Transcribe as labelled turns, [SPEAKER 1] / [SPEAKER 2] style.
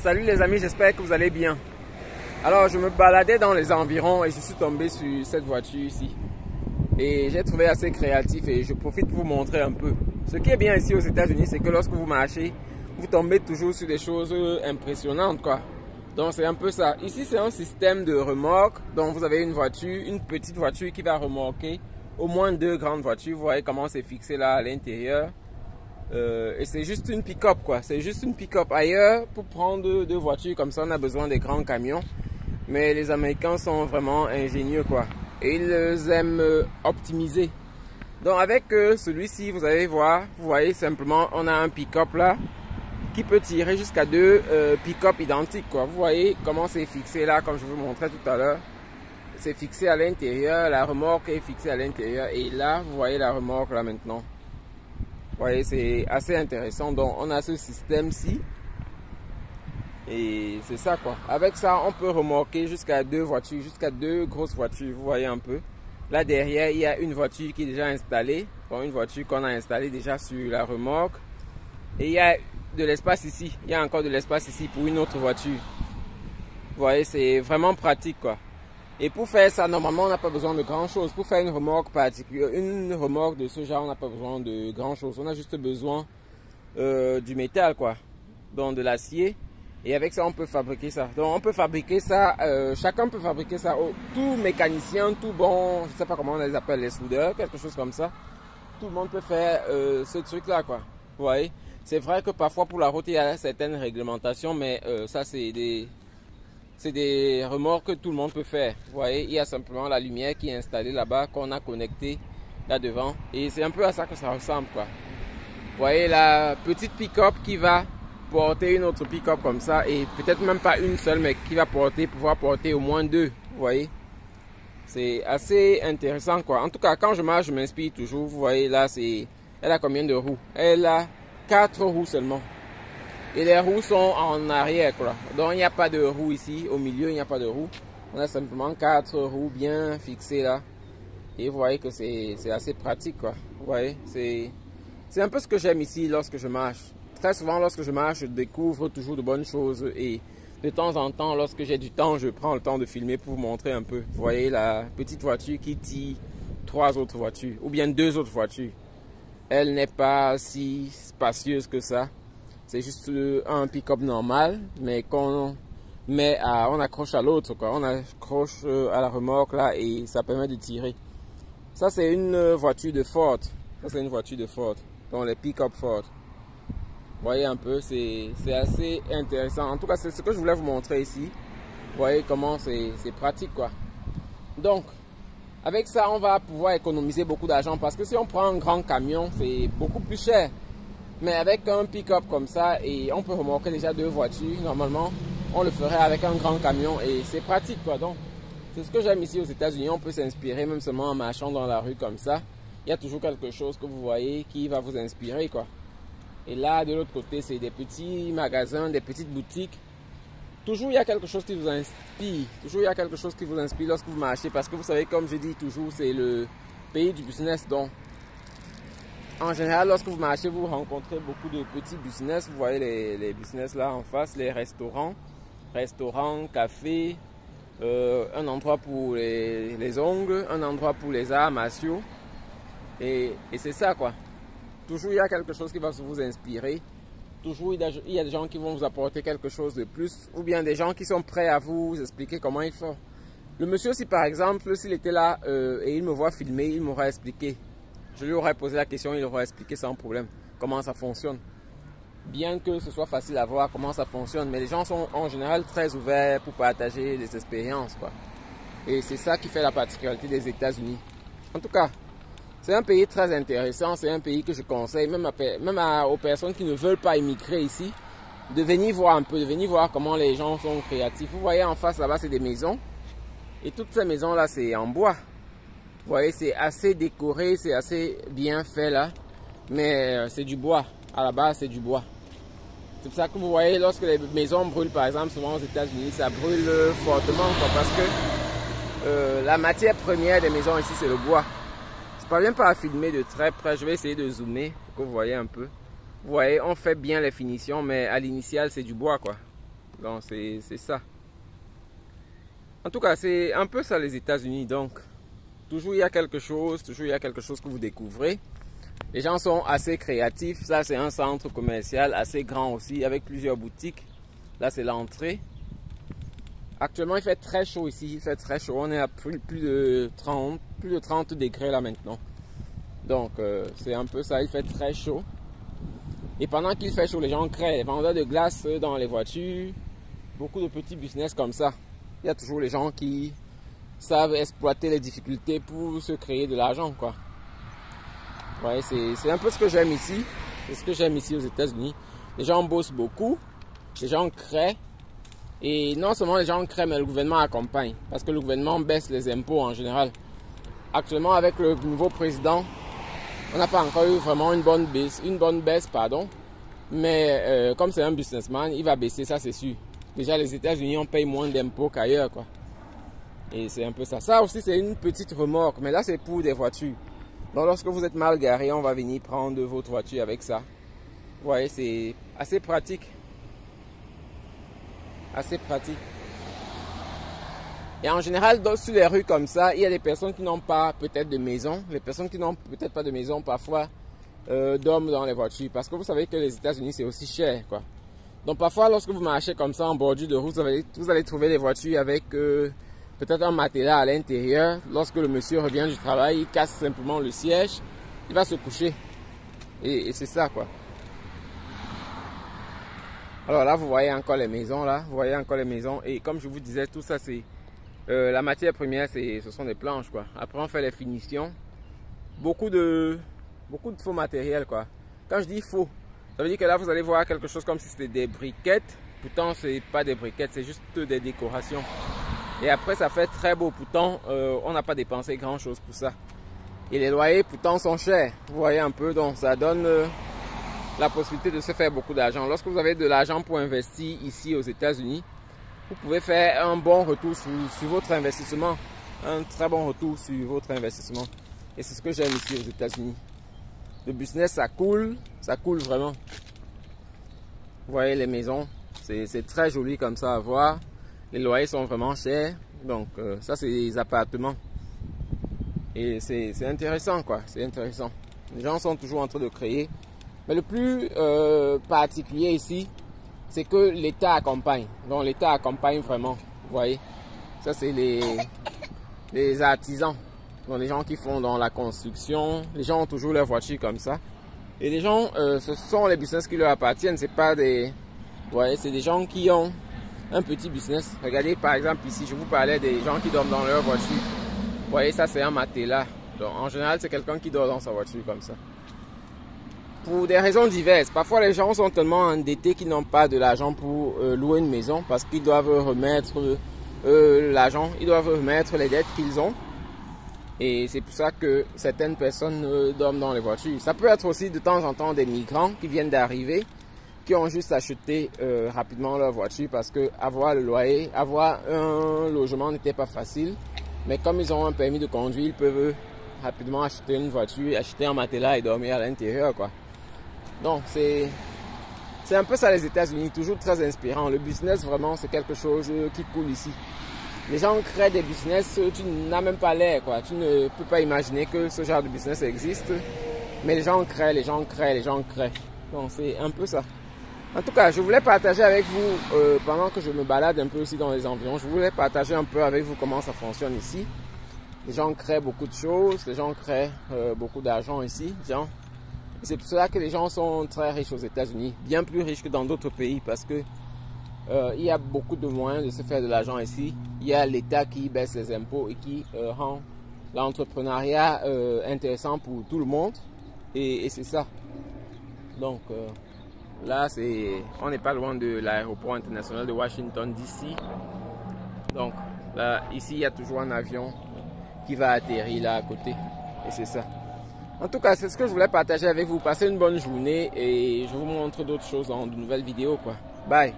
[SPEAKER 1] Salut les amis, j'espère que vous allez bien. Alors je me baladais dans les environs et je suis tombé sur cette voiture ici. Et j'ai trouvé assez créatif et je profite pour vous montrer un peu. Ce qui est bien ici aux États-Unis, c'est que lorsque vous marchez, vous tombez toujours sur des choses impressionnantes quoi. Donc c'est un peu ça. Ici c'est un système de remorque. Donc vous avez une voiture, une petite voiture qui va remorquer au moins deux grandes voitures. Vous voyez comment c'est fixé là à l'intérieur. Et c'est juste une pick-up quoi, c'est juste une pick-up. Ailleurs, pour prendre deux voitures comme ça, on a besoin des grands camions. Mais les Américains sont vraiment ingénieux quoi. Et ils aiment optimiser. Donc avec celui-ci, vous allez voir, vous voyez simplement, on a un pick-up là qui peut tirer jusqu'à deux pick-up identiques quoi. Vous voyez comment c'est fixé là, comme je vous montrais tout à l'heure. C'est fixé à l'intérieur, la remorque est fixée à l'intérieur. Et là, vous voyez la remorque là maintenant. Vous voyez, c'est assez intéressant. Donc, on a ce système-ci. Et c'est ça, quoi. Avec ça, on peut remorquer jusqu'à deux voitures, jusqu'à deux grosses voitures. Vous voyez un peu. Là, derrière, il y a une voiture qui est déjà installée. Bon, une voiture qu'on a installée déjà sur la remorque. Et il y a de l'espace ici. Il y a encore de l'espace ici pour une autre voiture. Vous voyez, c'est vraiment pratique, quoi. Et pour faire ça, normalement, on n'a pas besoin de grand chose. Pour faire une remorque particulière, une remorque de ce genre, on n'a pas besoin de grand chose. On a juste besoin du métal, quoi. Donc de l'acier. Et avec ça, on peut fabriquer ça. Donc on peut fabriquer ça, chacun peut fabriquer ça. Tout mécanicien, tout bon, je ne sais pas comment on les appelle, les soudeurs, quelque chose comme ça. Tout le monde peut faire ce truc-là, quoi. Vous voyez? C'est vrai que parfois pour la route, il y a certaines réglementations, mais ça, c'est des remorques que tout le monde peut faire. Vous voyez, il y a simplement la lumière qui est installée là-bas, qu'on a connectée là devant. Et c'est un peu à ça que ça ressemble, quoi. Vous voyez la petite pick-up qui va porter une autre pick-up comme ça. Et peut-être même pas une seule, mais qui va pouvoir porter au moins deux. Vous voyez. C'est assez intéressant, quoi. En tout cas, quand je marche, je m'inspire toujours. Vous voyez, là, elle a combien de roues? Elle a 4 roues seulement. Et les roues sont en arrière, quoi. Donc il n'y a pas de roues ici. Au milieu, il n'y a pas de roues. On a simplement 4 roues bien fixées là. Et vous voyez que c'est assez pratique, quoi. Vous voyez, c'est un peu ce que j'aime ici lorsque je marche. Très souvent, lorsque je marche, je découvre toujours de bonnes choses. Et de temps en temps, lorsque j'ai du temps, je prends le temps de filmer pour vous montrer un peu. Vous voyez la petite voiture qui tire 3 autres voitures. Ou bien 2 autres voitures. Elle n'est pas si spacieuse que ça. C'est juste un pick-up normal, mais qu'on on accroche à l'autre, quoi. On accroche à la remorque là et ça permet de tirer. Ça c'est une voiture de Ford. Ça c'est une voiture de Ford. Donc les pick-up Ford. Vous voyez un peu, c'est assez intéressant. En tout cas, c'est ce que je voulais vous montrer ici. Vous voyez comment c'est pratique, quoi. Donc, avec ça, on va pouvoir économiser beaucoup d'argent parce que si on prend un grand camion, c'est beaucoup plus cher. Mais avec un pick-up comme ça, et on peut remorquer déjà 2 voitures, normalement, on le ferait avec un grand camion et c'est pratique, quoi. Donc, c'est ce que j'aime ici aux États-Unis. On peut s'inspirer même seulement en marchant dans la rue comme ça. Il y a toujours quelque chose que vous voyez qui va vous inspirer, quoi. Et là, de l'autre côté, c'est des petits magasins, des petites boutiques. Toujours, il y a quelque chose qui vous inspire. Toujours, il y a quelque chose qui vous inspire lorsque vous marchez. Parce que vous savez, comme je dis toujours, c'est le pays du business. Donc, en général, lorsque vous marchez, vous rencontrez beaucoup de petits business. Vous voyez les business là en face, les restaurants, cafés, un endroit pour les ongles, un endroit pour les arts martiaux. Et c'est ça, quoi. Toujours, il y a quelque chose qui va vous inspirer. Toujours, il y a des gens qui vont vous apporter quelque chose de plus. Ou bien des gens qui sont prêts à vous expliquer comment ils font. Le monsieur, si par exemple, s'il était là et il me voit filmer, il m'aurait expliqué. Je lui aurais posé la question, il aurait expliqué sans problème comment ça fonctionne. Bien que ce soit facile à voir comment ça fonctionne, mais les gens sont en général très ouverts pour partager des expériences, quoi. Et c'est ça qui fait la particularité des États-Unis. En tout cas, c'est un pays très intéressant, c'est un pays que je conseille, même aux personnes qui ne veulent pas immigrer ici, de venir voir un peu, de venir voir comment les gens sont créatifs. Vous voyez en face là-bas, c'est des maisons. Et toutes ces maisons-là, c'est en bois. Vous voyez, c'est assez décoré, c'est assez bien fait là. Mais c'est du bois. À la base, c'est du bois. C'est pour ça que vous voyez, lorsque les maisons brûlent, par exemple, souvent aux États-Unis, ça brûle fortement, quoi, parce que la matière première des maisons ici, c'est le bois. Je ne parviens pas à filmer de très près. Je vais essayer de zoomer pour que vous voyez un peu. Vous voyez, on fait bien les finitions, mais à l'initial, c'est du bois, quoi. Donc c'est ça. En tout cas, c'est un peu ça les États-Unis. Donc, toujours il y a quelque chose, toujours il y a quelque chose que vous découvrez. Les gens sont assez créatifs. Ça, c'est un centre commercial assez grand aussi, avec plusieurs boutiques. Là, c'est l'entrée. Actuellement, il fait très chaud ici. Il fait très chaud. On est à plus de 30 degrés là maintenant. Donc, c'est un peu ça. Il fait très chaud. Et pendant qu'il fait chaud, les gens créent. Les vendeurs de glace dans les voitures. Beaucoup de petits business comme ça. Il y a toujours les gens qui savent exploiter les difficultés pour se créer de l'argent, quoi. Ouais, c'est un peu ce que j'aime ici. C'est ce que j'aime ici aux États-Unis. Les gens bossent beaucoup. Les gens créent. Et non seulement les gens créent, mais le gouvernement accompagne. Parce que le gouvernement baisse les impôts en général. Actuellement, avec le nouveau président, on n'a pas encore eu vraiment une bonne baisse, mais comme c'est un businessman, il va baisser, ça c'est sûr. Déjà les États-Unis, on paye moins d'impôts qu'ailleurs, quoi. Et c'est un peu ça. Ça aussi, c'est une petite remorque, mais là c'est pour des voitures. Donc lorsque vous êtes mal garé, on va venir prendre votre voiture avec ça. Vous voyez, c'est assez pratique. Assez pratique. Et en général, sur les rues comme ça, il y a des personnes qui n'ont pas peut-être de maison. Les personnes qui n'ont peut-être pas de maison, parfois, dorment dans les voitures. Parce que vous savez que les États-Unis, c'est aussi cher, quoi. Donc parfois, lorsque vous marchez comme ça en bordure de route, vous allez trouver des voitures avec peut-être un matelas à l'intérieur. Lorsque le monsieur revient du travail, il casse simplement le siège, il va se coucher. Et c'est ça, quoi. Alors là, vous voyez encore les maisons, là. Vous voyez encore les maisons. Et comme je vous disais, tout ça, c'est... la matière première, ce sont des planches, quoi. Après, on fait les finitions. Beaucoup de faux matériel, quoi. Quand je dis faux, ça veut dire que là, vous allez voir quelque chose comme si c'était des briquettes. Pourtant, c'est pas des briquettes, c'est juste des décorations. Et après, ça fait très beau. Pourtant, on n'a pas dépensé grand-chose pour ça. Et les loyers, pourtant, sont chers. Vous voyez un peu, donc ça donne la possibilité de se faire beaucoup d'argent. Lorsque vous avez de l'argent pour investir ici aux États-Unis, vous pouvez faire un bon retour sur votre investissement. Un très bon retour sur votre investissement. Et c'est ce que j'aime ici aux États-Unis. Le business, ça coule vraiment. Vous voyez les maisons, c'est très joli comme ça à voir. Les loyers sont vraiment chers. Donc ça, c'est des appartements. Et c'est intéressant, quoi. C'est intéressant. Les gens sont toujours en train de créer. Mais le plus particulier ici, c'est que l'État accompagne. Donc l'État accompagne vraiment. Vous voyez, ça c'est les artisans. Donc les gens qui font dans la construction. Les gens ont toujours leur voiture comme ça. Et les gens, ce sont les business qui leur appartiennent. C'est pas des... Vous voyez, c'est des gens qui ont un petit business. Regardez par exemple ici, je vous parlais des gens qui dorment dans leur voiture. Vous voyez, ça c'est un matelas. Donc en général, c'est quelqu'un qui dort dans sa voiture comme ça. Pour des raisons diverses. Parfois, les gens sont tellement endettés qu'ils n'ont pas de l'argent pour louer une maison parce qu'ils doivent remettre l'argent, ils doivent remettre les dettes qu'ils ont. Et c'est pour ça que certaines personnes dorment dans les voitures. Ça peut être aussi de temps en temps des migrants qui viennent d'arriver, qui ont juste acheté rapidement leur voiture parce que avoir le loyer, avoir un logement n'était pas facile. Mais comme ils ont un permis de conduire, ils peuvent rapidement acheter une voiture, acheter un matelas et dormir à l'intérieur, quoi. Donc c'est un peu ça les États-Unis, toujours très inspirant. Le business vraiment c'est quelque chose qui coule ici. Les gens créent des business, tu n'as même pas l'air, quoi. Tu ne peux pas imaginer que ce genre de business existe. Mais les gens créent, les gens créent, les gens créent. Donc c'est un peu ça. En tout cas, je voulais partager avec vous, pendant que je me balade un peu aussi dans les environs, je voulais partager un peu avec vous comment ça fonctionne ici. Les gens créent beaucoup de choses, les gens créent beaucoup d'argent ici. C'est pour cela que les gens sont très riches aux États-Unis, bien plus riches que dans d'autres pays parce que il y a beaucoup de moyens de se faire de l'argent ici. Il y a l'État qui baisse les impôts et qui rend l'entrepreneuriat intéressant pour tout le monde. Et c'est ça. Donc là, on n'est pas loin de l'aéroport international de Washington DC. Donc là, ici, il y a toujours un avion qui va atterrir là à côté. Et c'est ça. En tout cas, c'est ce que je voulais partager avec vous. Passez une bonne journée et je vous montre d'autres choses dans de nouvelles vidéos, quoi. Bye!